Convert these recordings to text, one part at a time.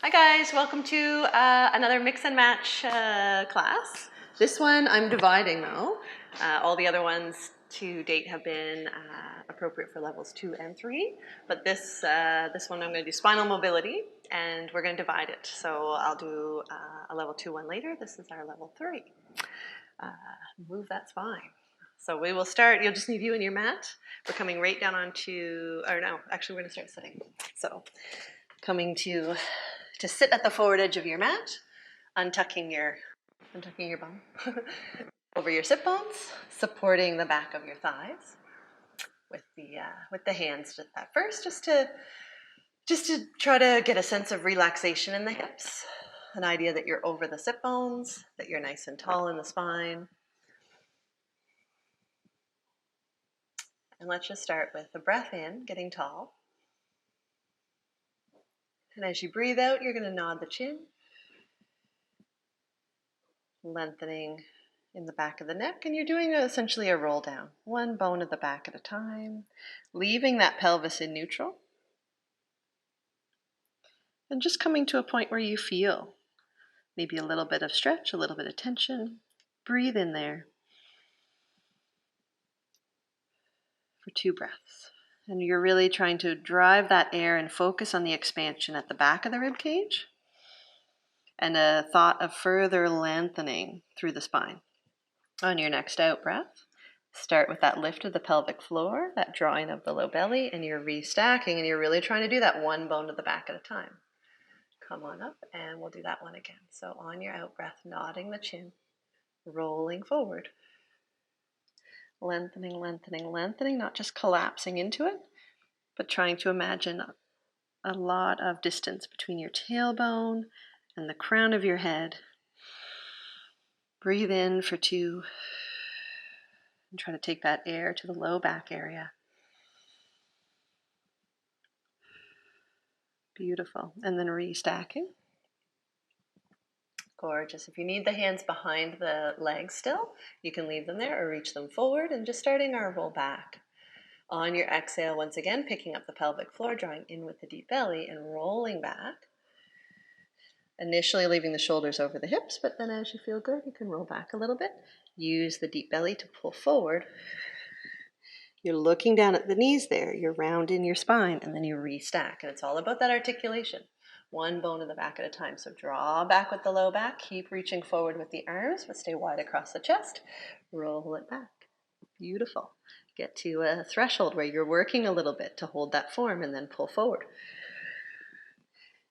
Hi guys, welcome to another mix and match class. This one I'm dividing though. All the other ones to date have been appropriate for levels 2 and 3, but this one I'm going to do spinal mobility and we're going to divide it. So I'll do a level 2 one later. This is our level 3. Move that spine. So we will start, you'll just need you and your mat. We're coming right down onto, or no, actually we're going to start sitting. So coming to sit at the forward edge of your mat, untucking your bum over your sit bones, supporting the back of your thighs with the hands at first, just to try to get a sense of relaxation in the hips, an idea that you're over the sit bones, that you're nice and tall in the spine. And let's just start with the breath in, getting tall. And as you breathe out, you're going to nod the chin, lengthening in the back of the neck, and you're doing essentially a roll down, one bone at the back at a time, leaving that pelvis in neutral, and just coming to a point where you feel maybe a little bit of stretch, a little bit of tension. Breathe in there for 2 breaths. And you're really trying to drive that air and focus on the expansion at the back of the rib cage and a thought of further lengthening through the spine. On your next out breath, start with that lift of the pelvic floor, that drawing of the low belly, and you're restacking, and you're really trying to do that one bone to the back at a time. Come on up, and we'll do that one again. So on your out breath, nodding the chin, rolling forward. Lengthening, lengthening, lengthening, not just collapsing into it, but trying to imagine a lot of distance between your tailbone and the crown of your head. Breathe in for 2, and try to take that air to the low back area. Beautiful. And then restacking. Gorgeous. If you need the hands behind the legs still, you can leave them there or reach them forward, and just starting our roll back. On your exhale, once again, picking up the pelvic floor, drawing in with the deep belly and rolling back. Initially leaving the shoulders over the hips, but then as you feel good, you can roll back a little bit. Use the deep belly to pull forward. You're looking down at the knees there. You're rounding your spine, and then you restack. And it's all about that articulation. One bone in the back at a time. So draw back with the low back. Keep reaching forward with the arms, but stay wide across the chest. Roll it back. Beautiful. Get to a threshold where you're working a little bit to hold that form, and then pull forward.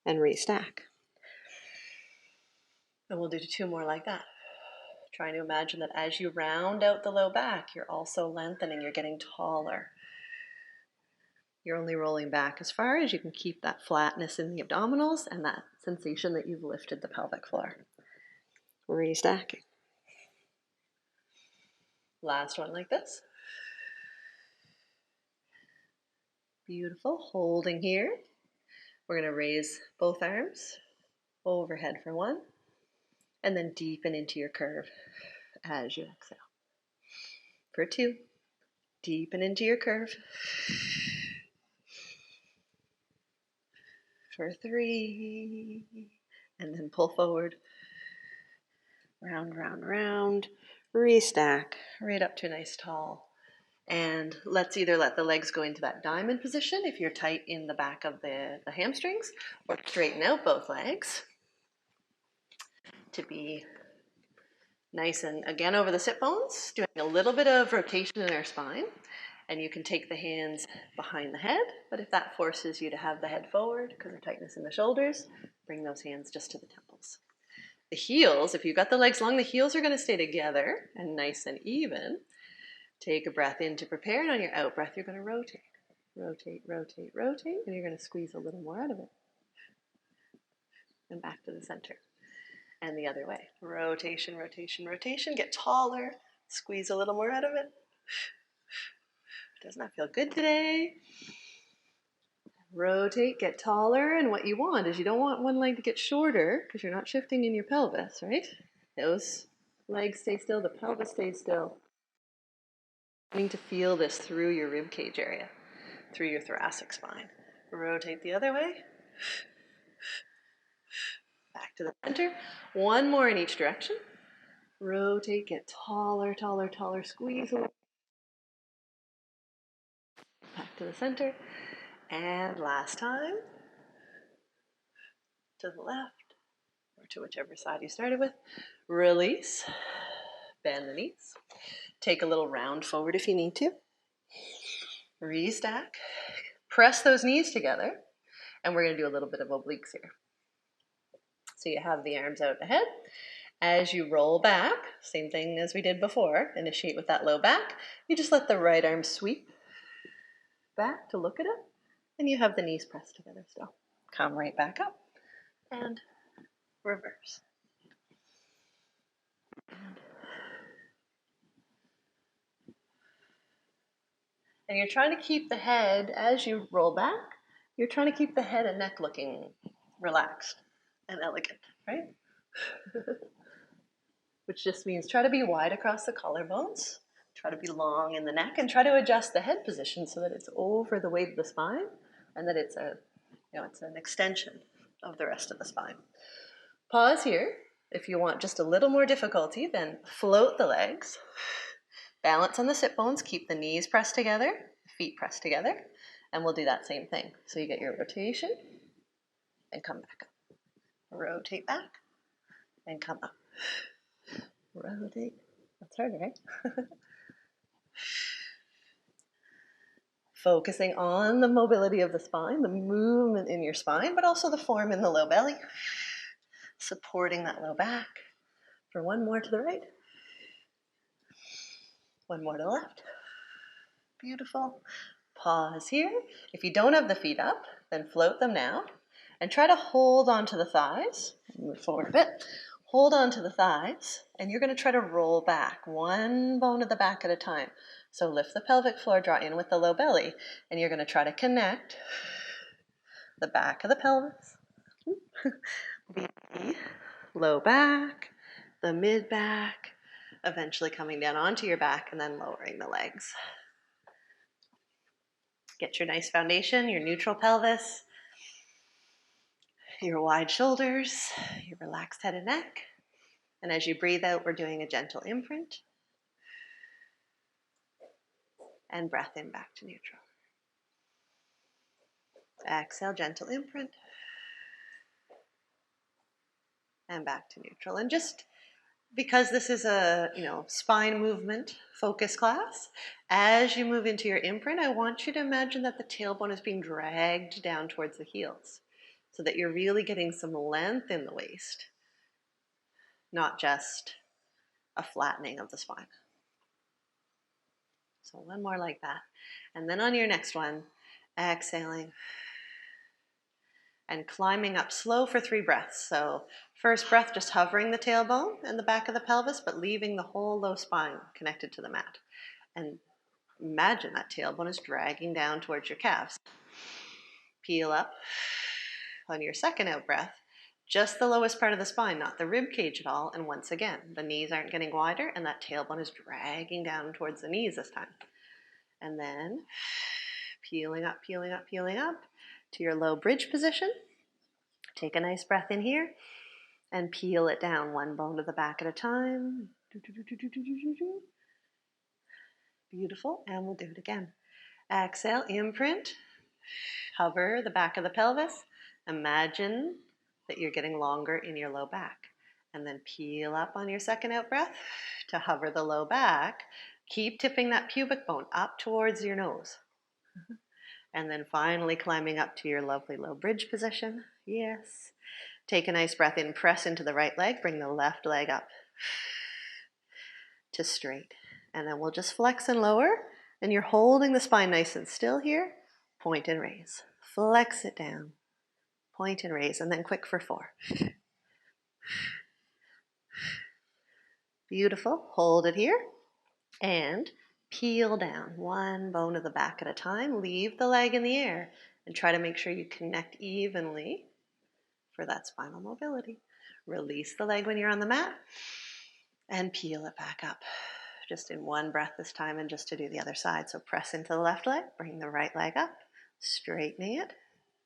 And restack. And we'll do 2 more like that. Trying to imagine that as you round out the low back, you're also lengthening, you're getting taller. You're only rolling back as far as you can keep that flatness in the abdominals and that sensation that you've lifted the pelvic floor. Restacking. Last one like this. Beautiful. Holding here. We're going to raise both arms overhead for 1, and then deepen into your curve as you exhale. For 2, deepen into your curve. For 3, and then pull forward. Round, round, round. Restack right up to a nice tall. And let's either let the legs go into that diamond position if you're tight in the back of the hamstrings, or straighten out both legs to be nice and again over the sit bones, doing a little bit of rotation in our spine. And you can take the hands behind the head, but if that forces you to have the head forward because of tightness in the shoulders, bring those hands just to the temples. The heels, if you've got the legs long, the heels are going to stay together and nice and even. Take a breath in to prepare, and on your out breath, you're going to rotate. Rotate, rotate, rotate, and you're going to squeeze a little more out of it. And back to the center. And the other way. Rotation, rotation, rotation. Get taller. Squeeze a little more out of it. Does not feel good today. Rotate, get taller, and what you want is you don't want one leg to get shorter because you're not shifting in your pelvis, right? Those legs stay still, the pelvis stays still. You need to feel this through your rib cage area, through your thoracic spine. Rotate the other way. Back to the center. One more in each direction. Rotate, get taller, taller, taller, squeeze away. Back to the center. And last time. To the left, or to whichever side you started with. Release. Bend the knees. Take a little round forward if you need to. Restack. Press those knees together. And we're going to do a little bit of obliques here. So you have the arms out ahead. As you roll back, same thing as we did before, initiate with that low back. You just let the right arm sweep back to look at it. And you have the knees pressed together still. Come right back up. And reverse. And you're trying to keep the head, as you roll back, you're trying to keep the head and neck looking relaxed and elegant, right? Which just means try to be wide across the collarbones, try to be long in the neck, and try to adjust the head position so that it's over the weight of the spine and that it's an extension of the rest of the spine. Pause here. If you want just a little more difficulty, then float the legs. Balance on the sit bones, keep the knees pressed together, feet pressed together, and we'll do that same thing. So you get your rotation and come back up. Rotate back and come up. Rotate. That's hard, right? Focusing on the mobility of the spine, the movement in your spine, but also the form in the low belly. Supporting that low back. For one more to the right. One more to the left. Beautiful. Pause here. If you don't have the feet up, then float them now. And try to hold onto the thighs. Move forward a bit. Hold onto the thighs. And you're going to try to roll back. One bone of the back at a time. So lift the pelvic floor, draw in with the low belly. And you're going to try to connect the back of the pelvis. The low back. The mid back. Eventually coming down onto your back and then lowering the legs. Get your nice foundation, your neutral pelvis, your wide shoulders, your relaxed head and neck. And as you breathe out, we're doing a gentle imprint. And breath in back to neutral. Exhale, gentle imprint. And back to neutral. And just because this is a spine movement focus class, as you move into your imprint, I want you to imagine that the tailbone is being dragged down towards the heels so that you're really getting some length in the waist, not just a flattening of the spine. So one more like that. And then on your next one, exhaling and climbing up slow for 3 breaths. So first breath, just hovering the tailbone and the back of the pelvis, but leaving the whole low spine connected to the mat. And imagine that tailbone is dragging down towards your calves. Peel up on your second out breath, just the lowest part of the spine, not the rib cage at all. And once again, the knees aren't getting wider and that tailbone is dragging down towards the knees this time. And then peeling up, peeling up, peeling up to your low bridge position. Take a nice breath in here and peel it down one bone to the back at a time. Beautiful. And we'll do it again. Exhale, imprint. Hover the back of the pelvis. Imagine that you're getting longer in your low back. And then peel up on your second out breath to hover the low back. Keep tipping that pubic bone up towards your nose. And then finally climbing up to your lovely low bridge position. Yes. Take a nice breath in, press into the right leg, bring the left leg up to straight. And then we'll just flex and lower. And you're holding the spine nice and still here. Point and raise. Flex it down. Point and raise. And then quick for 4. Beautiful. Hold it here. And peel down one bone of the back at a time. Leave the leg in the air and try to make sure you connect evenly for that spinal mobility. Release the leg when you're on the mat and peel it back up. Just in one breath this time and just to do the other side. So press into the left leg, bring the right leg up, straightening it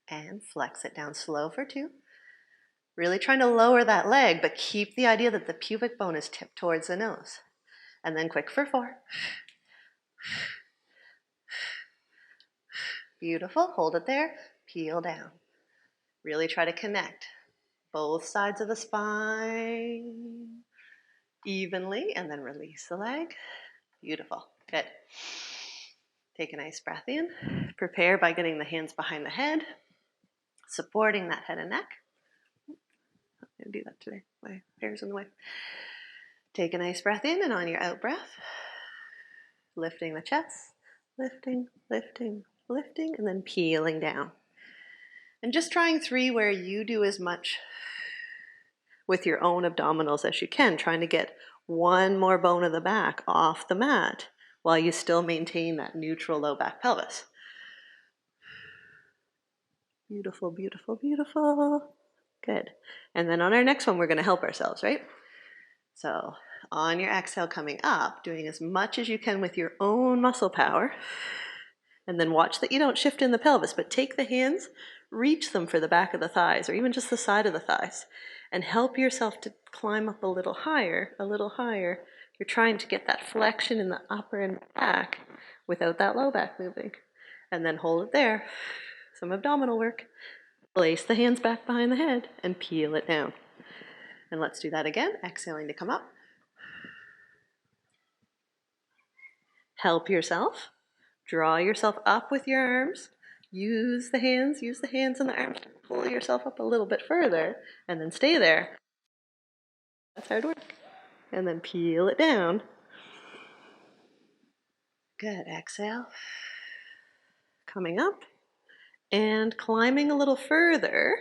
and flex it down slow for 2. Really trying to lower that leg, but keep the idea that the pubic bone is tipped towards the nose. And then quick for 4. Beautiful, hold it there, peel down. Really try to connect both sides of the spine evenly, and then release the leg. Beautiful, good. Take a nice breath in. Prepare by getting the hands behind the head, supporting that head and neck. I'm going to do that today. My hair's in the way. Take a nice breath in, and on your out breath, lifting the chest, lifting, lifting, lifting, and then peeling down. And just trying 3 where you do as much with your own abdominals as you can, trying to get one more bone of the back off the mat while you still maintain that neutral low back pelvis. Beautiful, beautiful, beautiful. Good. And then on our next one, we're going to help ourselves, right? So on your exhale coming up, doing as much as you can with your own muscle power. And then watch that you don't shift in the pelvis, but take the hands, reach them for the back of the thighs, or even just the side of the thighs, and help yourself to climb up a little higher, a little higher. You're trying to get that flexion in the upper and back without that low back moving. And then hold it there. Some abdominal work. Place the hands back behind the head and peel it down. And let's do that again, exhaling to come up. Help yourself. Draw yourself up with your arms. Use the hands and the arms to pull yourself up a little bit further, and then stay there. That's hard work. And then peel it down. Good, exhale. Coming up and climbing a little further.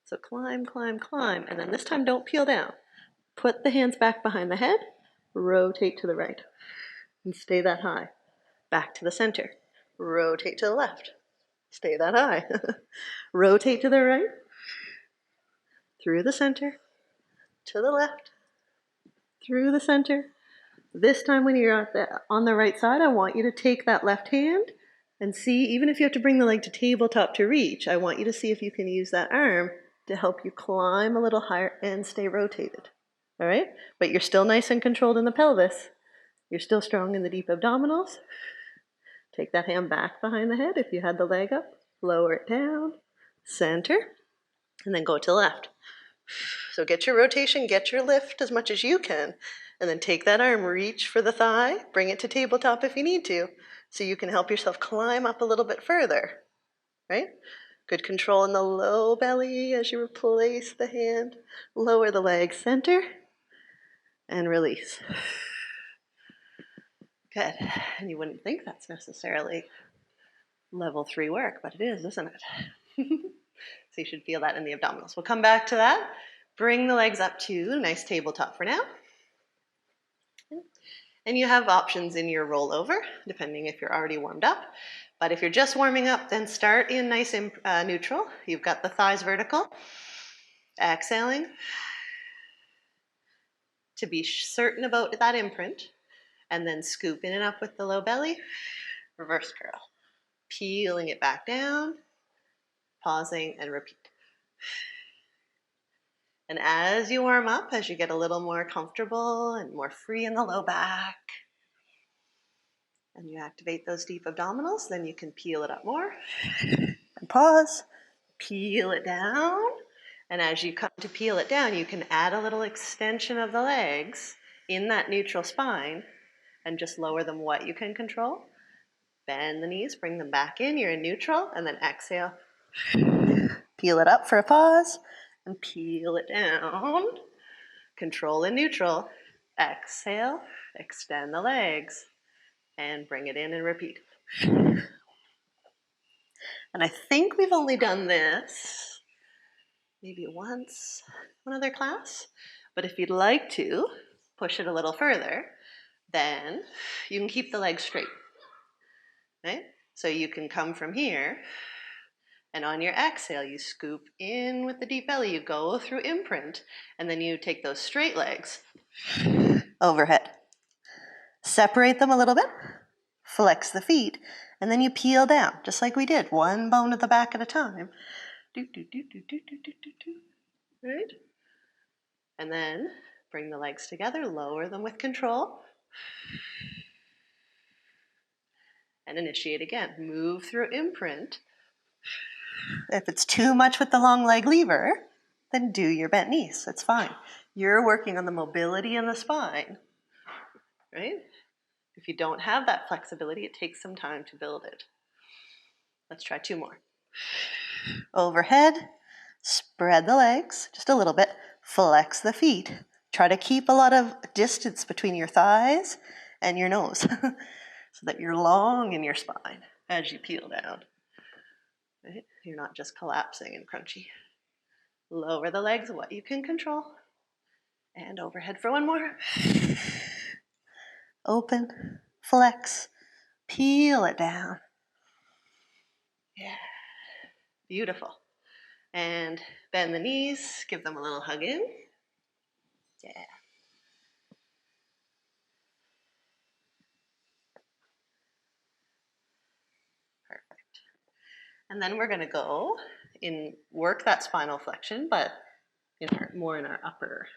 So climb, climb, climb, and then this time don't peel down. Put the hands back behind the head, rotate to the right, and stay that high. Back to the center, rotate to the left, stay that high. Rotate to the right, through the center, to the left, through the center. This time when you're on the right side, I want you to take that left hand and see, even if you have to bring the leg to tabletop to reach, I want you to see if you can use that arm to help you climb a little higher and stay rotated. All right? But you're still nice and controlled in the pelvis. You're still strong in the deep abdominals. Take that hand back behind the head if you had the leg up. Lower it down, center, and then go to the left. So get your rotation, get your lift as much as you can, and then take that arm, reach for the thigh, bring it to tabletop if you need to, so you can help yourself climb up a little bit further, right? Good control in the low belly as you replace the hand, lower the leg, center, and release. Good, and you wouldn't think that's necessarily level 3 work, but it is, isn't it? So you should feel that in the abdominals. We'll come back to that. Bring the legs up to nice tabletop for now. And you have options in your rollover, depending if you're already warmed up. But if you're just warming up, then start in nice neutral. You've got the thighs vertical. Exhaling to be certain about that imprint. And then scoop in and up with the low belly. Reverse curl. Peeling it back down. Pausing and repeat. And as you warm up, as you get a little more comfortable and more free in the low back, and you activate those deep abdominals, then you can peel it up more. And pause, peel it down. And as you come to peel it down, you can add a little extension of the legs in that neutral spine and just lower them what you can control. Bend the knees, bring them back in. You're in neutral, and then exhale. Peel it up for a pause. And peel it down. Control in neutral. Exhale, extend the legs, and bring it in and repeat. And I think we've only done this maybe once, one other class. But if you'd like to push it a little further, then you can keep the legs straight. Right? So you can come from here. And on your exhale, you scoop in with the deep belly. You go through imprint, and then you take those straight legs overhead. Separate them a little bit, flex the feet, and then you peel down, just like we did, one bone at the back at a time. Do, do, do, do, do, do, do, do. right? And then bring the legs together, lower them with control, and initiate again. Move through imprint. If it's too much with the long leg lever, then do your bent knees. It's fine. You're working on the mobility in the spine, right? If you don't have that flexibility, it takes some time to build it. Let's try 2 more. Overhead, spread the legs just a little bit, flex the feet. Try to keep a lot of distance between your thighs and your nose so that you're long in your spine as you peel down. Right? You're not just collapsing and crunchy. Lower the legs, what you can control. And overhead for 1 more. Open, flex, peel it down. Yeah, beautiful. And bend the knees, give them a little hug in. Yeah. Perfect. And then we're going to go work that spinal flexion, but more in our upper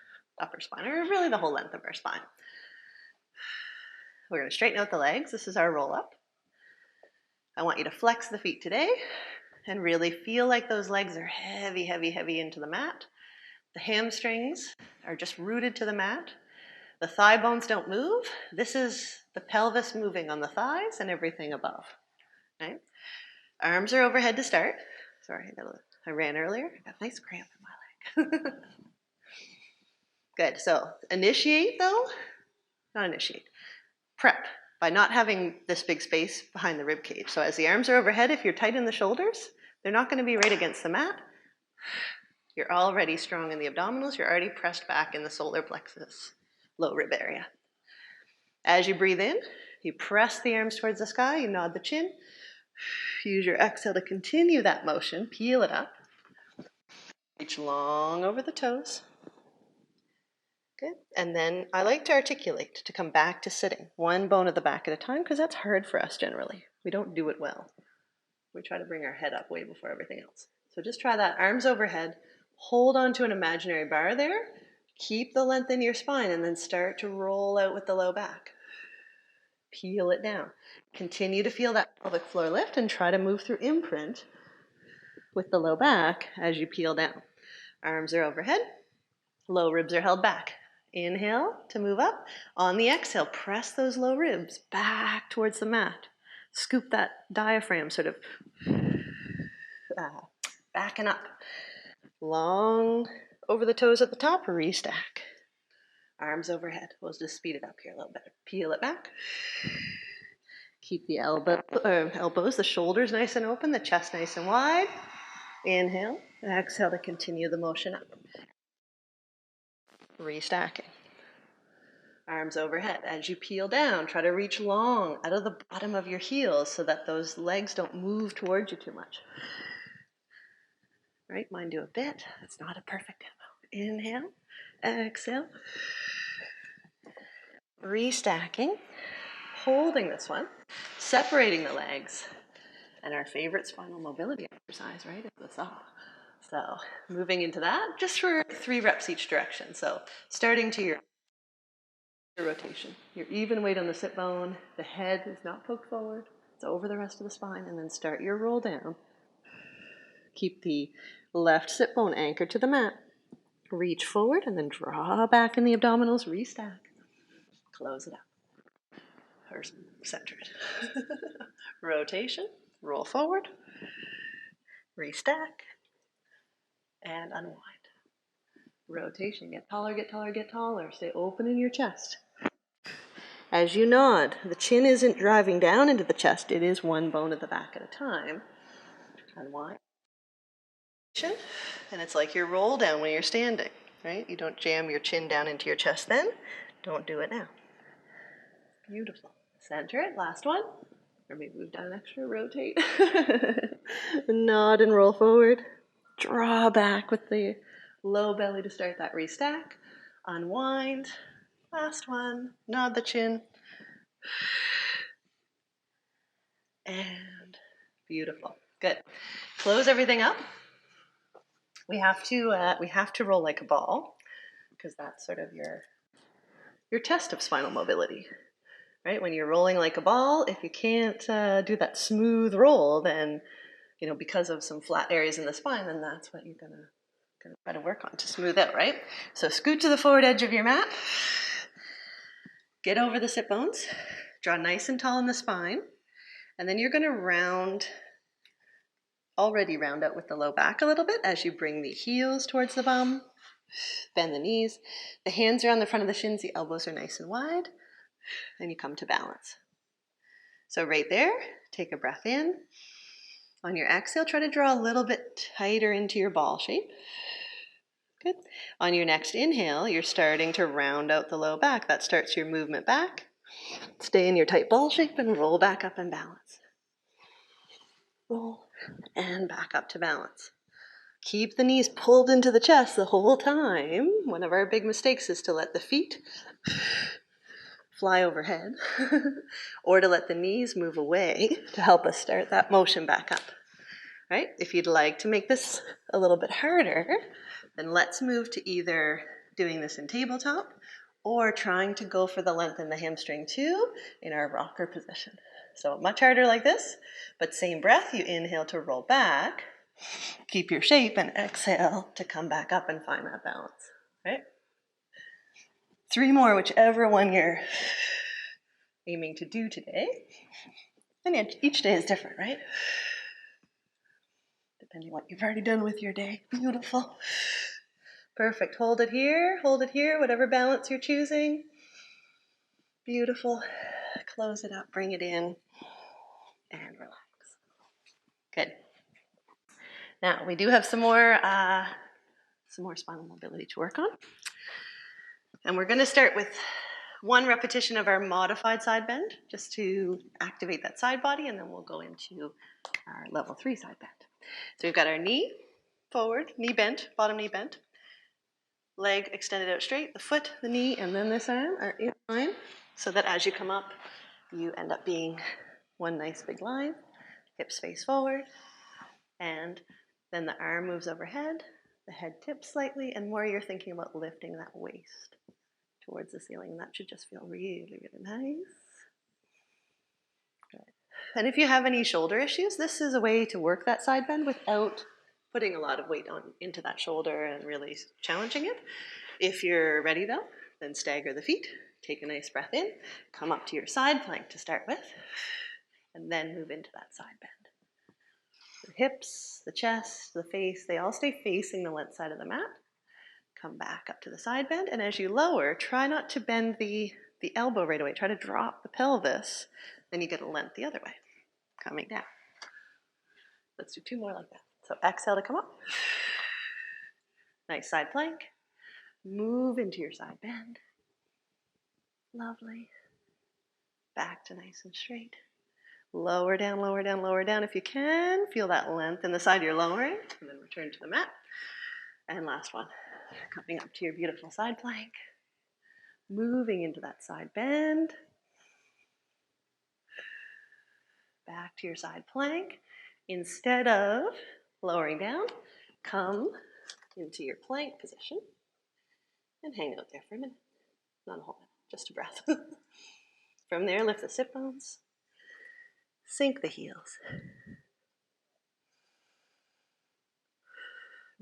spine, or really the whole length of our spine. We're going to straighten out the legs. This is our roll up. I want you to flex the feet today and really feel like those legs are heavy, heavy, heavy into the mat. The hamstrings are just rooted to the mat. The thigh bones don't move. This is the pelvis moving on the thighs and everything above. Right? Arms are overhead to start. Sorry, I ran earlier. I got a nice cramp in my leg. Good. So initiate though, not initiate. Prep by not having this big space behind the rib cage. So as the arms are overhead, if you're tight in the shoulders, they're not going to be right against the mat. You're already strong in the abdominals. You're already pressed back in the solar plexus, low rib area. As you breathe in, you press the arms towards the sky, you nod the chin. Use your exhale to continue that motion. Peel it up. Reach long over the toes. Good. And then I like to articulate to come back to sitting, 1 bone at the back at a time, because that's hard for us generally. We don't do it well. We try to bring our head up way before everything else. So just try that. Arms overhead. Hold on to an imaginary bar there. Keep the length in your spine and then start to roll out with the low back. Peel it down. Continue to feel that pelvic floor lift and try to move through imprint with the low back as you peel down. Arms are overhead. Low ribs are held back. Inhale to move up. On the exhale, press those low ribs back towards the mat. Scoop that diaphragm sort of backing up. Long over the toes at the top, restack. Arms overhead. We'll just speed it up here a little bit. Peel it back. Keep the elbows, the shoulders nice and open, the chest nice and wide. Inhale. Exhale to continue the motion up. Restacking. Arms overhead. As you peel down, try to reach long out of the bottom of your heels so that those legs don't move towards you too much. Right? Mine do a bit. It's not a perfect tempo. Inhale. Exhale. Restacking. Holding this one. Separating the legs. And our favorite spinal mobility exercise, right? Is the saw. So moving into that, just for 3 reps each direction. So starting to your rotation. Your even weight on the sit bone. The head is not poked forward. It's over the rest of the spine. And then start your roll down. Keep the left sit bone anchored to the mat. Reach forward and then draw back in the abdominals. Restack. Close it up. Or center it. Rotation. Roll forward. Restack. And unwind. Rotation. Get taller, get taller, get taller. Stay open in your chest. As you nod, the chin isn't driving down into the chest. It is 1 bone at the back at a time. Unwind. And it's like your roll down when you're standing, right? You don't jam your chin down into your chest then. Don't do it now. Beautiful. Center it. Last one. Or maybe we've done an extra. Rotate. Nod and roll forward. Draw back with the low belly to start that restack. Unwind. Last one. Nod the chin. And beautiful. Good. Close everything up. we have to roll like a ball, because that's sort of your test of spinal mobility, right? When you're rolling like a ball, if you can't do that smooth roll, then, you know, because of some flat areas in the spine, then that's what you're gonna try to work on to smooth out, right? So scoot to the forward edge of your mat, get over the sit bones, draw nice and tall in the spine, and then you're gonna round out with the low back a little bit as you bring the heels towards the bum, bend the knees, the hands are on the front of the shins, the elbows are nice and wide, and you come to balance. So right there, take a breath in. On your exhale, try to draw a little bit tighter into your ball shape. Good. On your next inhale, you're starting to round out the low back. That starts your movement back. Stay in your tight ball shape and roll back up and balance. Roll and back up to balance. Keep the knees pulled into the chest the whole time. One of our big mistakes is to let the feet fly overhead or to let the knees move away to help us start that motion back up. Right? If you'd like to make this a little bit harder, then let's move to either doing this in tabletop or trying to go for the length in the hamstring too in our rocker position. So much harder like this, but same breath, you inhale to roll back, keep your shape, and exhale to come back up and find that balance, right? 3 more, whichever one you're aiming to do today. And each day is different, right? Depending on what you've already done with your day. Beautiful. Perfect. Hold it here, whatever balance you're choosing. Beautiful. Close it up, bring it in, and relax. Good. Now, we do have some more spinal mobility to work on. And we're going to start with 1 repetition of our modified side bend, just to activate that side body, and then we'll go into our level 3 side bend. So we've got our knee forward, knee bent, bottom knee bent, leg extended out straight, the foot, the knee, and then this arm are in line, so that as you come up, you end up being one nice big line, hips face forward, and then the arm moves overhead, the head tips slightly, and more you're thinking about lifting that waist towards the ceiling, and that should just feel really, really nice. Good. And if you have any shoulder issues, this is a way to work that side bend without putting a lot of weight into that shoulder and really challenging it. If you're ready though, then stagger the feet, take a nice breath in, come up to your side plank to start with, and then move into that side bend. The hips, the chest, the face, they all stay facing the length side of the mat. Come back up to the side bend, and as you lower, try not to bend the elbow right away. Try to drop the pelvis, then you get a length the other way, coming down. Let's do 2 more like that. So exhale to come up. Nice side plank. Move into your side bend. Lovely. Back to nice and straight. Lower down, lower down, lower down if you can. Feel that length in the side you're lowering, and then return to the mat. And last one. Coming up to your beautiful side plank. Moving into that side bend. Back to your side plank. Instead of lowering down, come into your plank position and hang out there for a minute. Not a whole minute, just a breath. From there, lift the sit bones, sink the heels,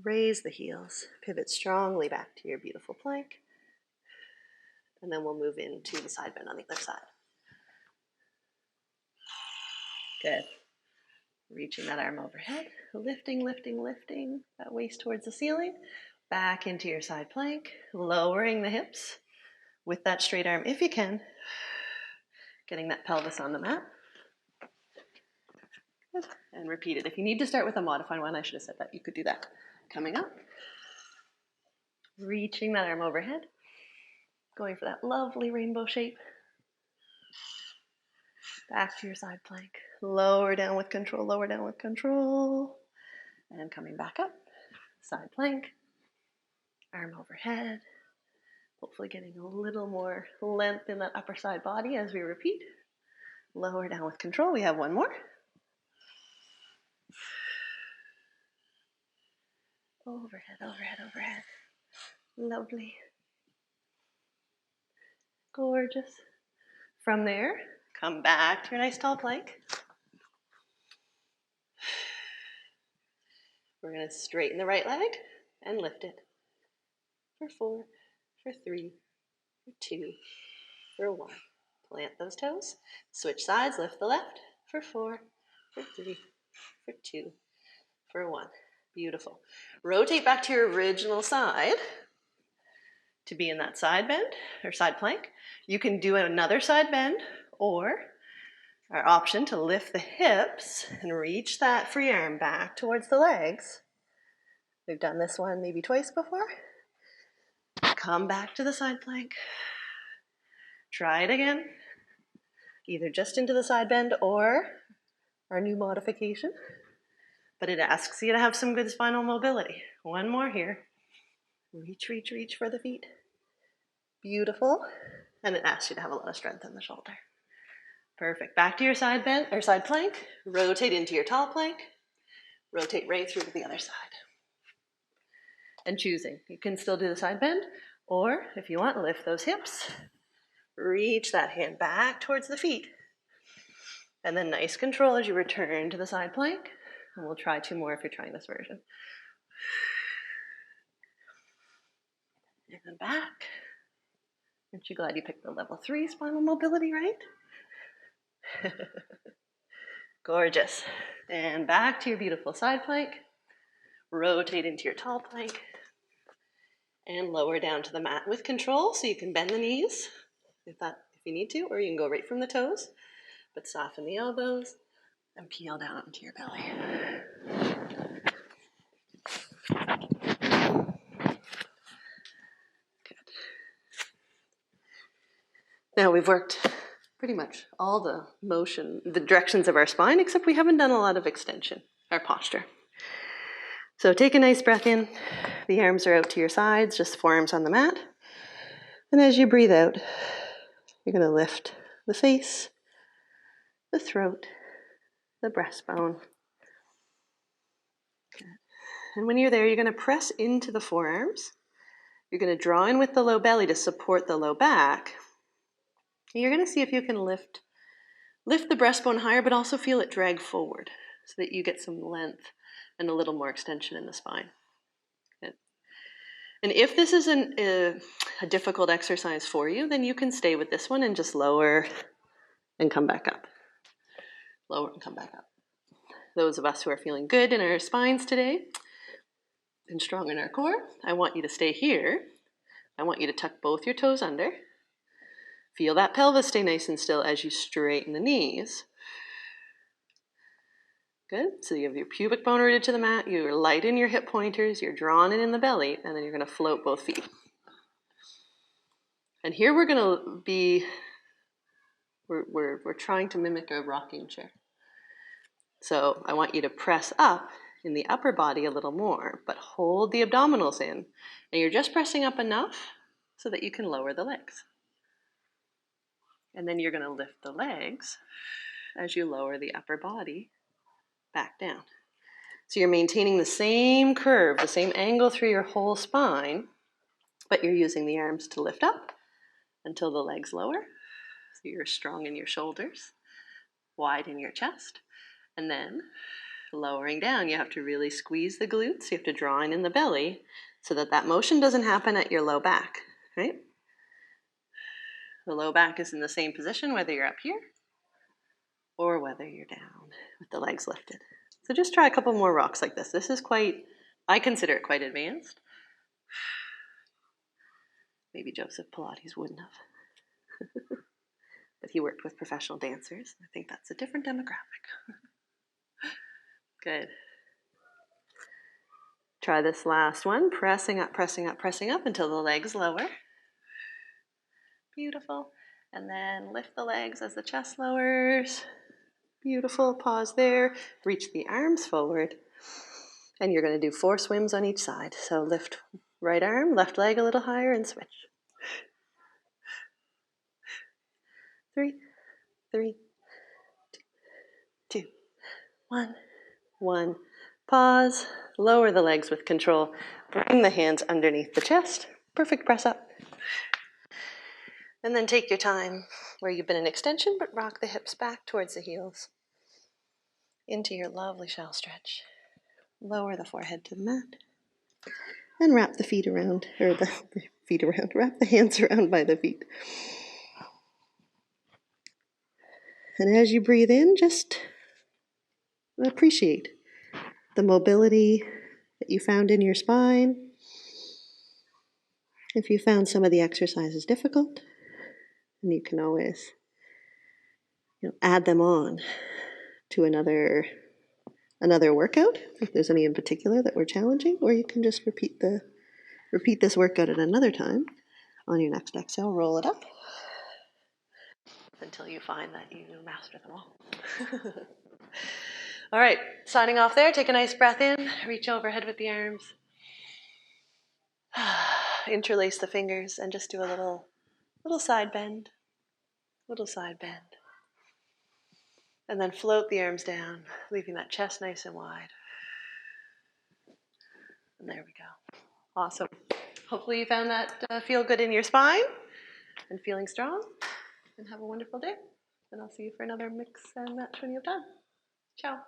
raise the heels, pivot strongly back to your beautiful plank, and then we'll move into the side bend on the other side. Good. Reaching that arm overhead, lifting, lifting, lifting that waist towards the ceiling, back into your side plank, lowering the hips with that straight arm if you can, getting that pelvis on the mat. Good. And repeat it. If you need to start with a modified one, I should have said that, you could do that. Coming up, reaching that arm overhead, going for that lovely rainbow shape. Back to your side plank. Lower down with control, lower down with control. And coming back up, side plank, arm overhead. Hopefully getting a little more length in that upper side body as we repeat. Lower down with control. We have 1 more. Overhead, overhead, overhead. Lovely. Gorgeous. From there, come back to your nice tall plank. We're going to straighten the right leg and lift it. For 4, for 3, for 2, for 1. Plant those toes. Switch sides, lift the left. For 4, for 3, for 2, for 1. Beautiful. Rotate back to your original side to be in that side bend or side plank. You can do another side bend, or our option to lift the hips and reach that free arm back towards the legs. We've done this one maybe twice before. Come back to the side plank. Try it again, either just into the side bend or our new modification. But it asks you to have some good spinal mobility. One more here. Reach, reach, reach for the feet. Beautiful. And it asks you to have a lot of strength in the shoulder. Perfect. Back to your side bend or side plank. Rotate into your tall plank. Rotate right through to the other side. And choosing. You can still do the side bend, or if you want, lift those hips. Reach that hand back towards the feet. And then nice control as you return to the side plank. And we'll try 2 more if you're trying this version. And then back. Aren't you glad you picked the level 3 spinal mobility, right? Gorgeous. And back to your beautiful side plank. Rotate into your tall plank. And lower down to the mat with control, so you can bend the knees if you need to, or you can go right from the toes. But soften the elbows and peel down onto your belly. Good. Now we've worked pretty much all the directions of our spine, except we haven't done a lot of extension, our posture. So take a nice breath in. The arms are out to your sides, just forearms on the mat. And as you breathe out, you're going to lift the face, the throat, the breastbone. Good. And when you're there, you're going to press into the forearms. You're going to draw in with the low belly to support the low back. And you're going to see if you can lift the breastbone higher, but also feel it drag forward so that you get some length and a little more extension in the spine. Good. And if this is a difficult exercise for you, then you can stay with this one and just lower and come back up. Lower and come back up. Those of us who are feeling good in our spines today and strong in our core, I want you to stay here. I want you to tuck both your toes under. Feel that pelvis stay nice and still as you straighten the knees. Good. So you have your pubic bone rooted to the mat, you're light in your hip pointers, you're drawn in the belly, and then you're going to float both feet. And here we're going to be, we're trying to mimic a rocking chair. So I want you to press up in the upper body a little more, but hold the abdominals in. And you're just pressing up enough so that you can lower the legs. And then you're going to lift the legs as you lower the upper body back down. So you're maintaining the same curve, the same angle through your whole spine, but you're using the arms to lift up until the legs lower. So you're strong in your shoulders, wide in your chest, and then lowering down. You have to really squeeze the glutes. You have to draw in the belly so that that motion doesn't happen at your low back, right? The low back is in the same position whether you're up here or whether you're down with the legs lifted. So just try a couple more rocks like this. This is I consider it quite advanced. Maybe Joseph Pilates wouldn't have. But he worked with professional dancers. I think that's a different demographic. Good. Try this last one. Pressing up, pressing up, pressing up until the legs lower. Beautiful. And then lift the legs as the chest lowers. Beautiful. Pause there. Reach the arms forward. And you're going to do 4 swims on each side. So lift right arm, left leg a little higher, and switch. 3, 3, 2, 1, 1. Pause. Lower the legs with control. Bring the hands underneath the chest. Perfect press up. And then take your time where you've been in extension, but rock the hips back towards the heels. Into your lovely shell stretch. Lower the forehead to the mat. And wrap the feet around, or the feet around, wrap the hands around by the feet. And as you breathe in, just appreciate the mobility that you found in your spine. If you found some of the exercises difficult, and you can always add them on to another workout if there's any in particular that were challenging, or you can just repeat this workout at another time. On your next exhale, roll it up until you find that you master them all. All right, signing off there. Take a nice breath in, reach overhead with the arms. Interlace the fingers and just do a little side bend. Little side bend. And then float the arms down, leaving that chest nice and wide. And there we go. Awesome. Hopefully you found that feel good in your spine and feeling strong. And have a wonderful day. And I'll see you for another mix and match when you have time. Ciao.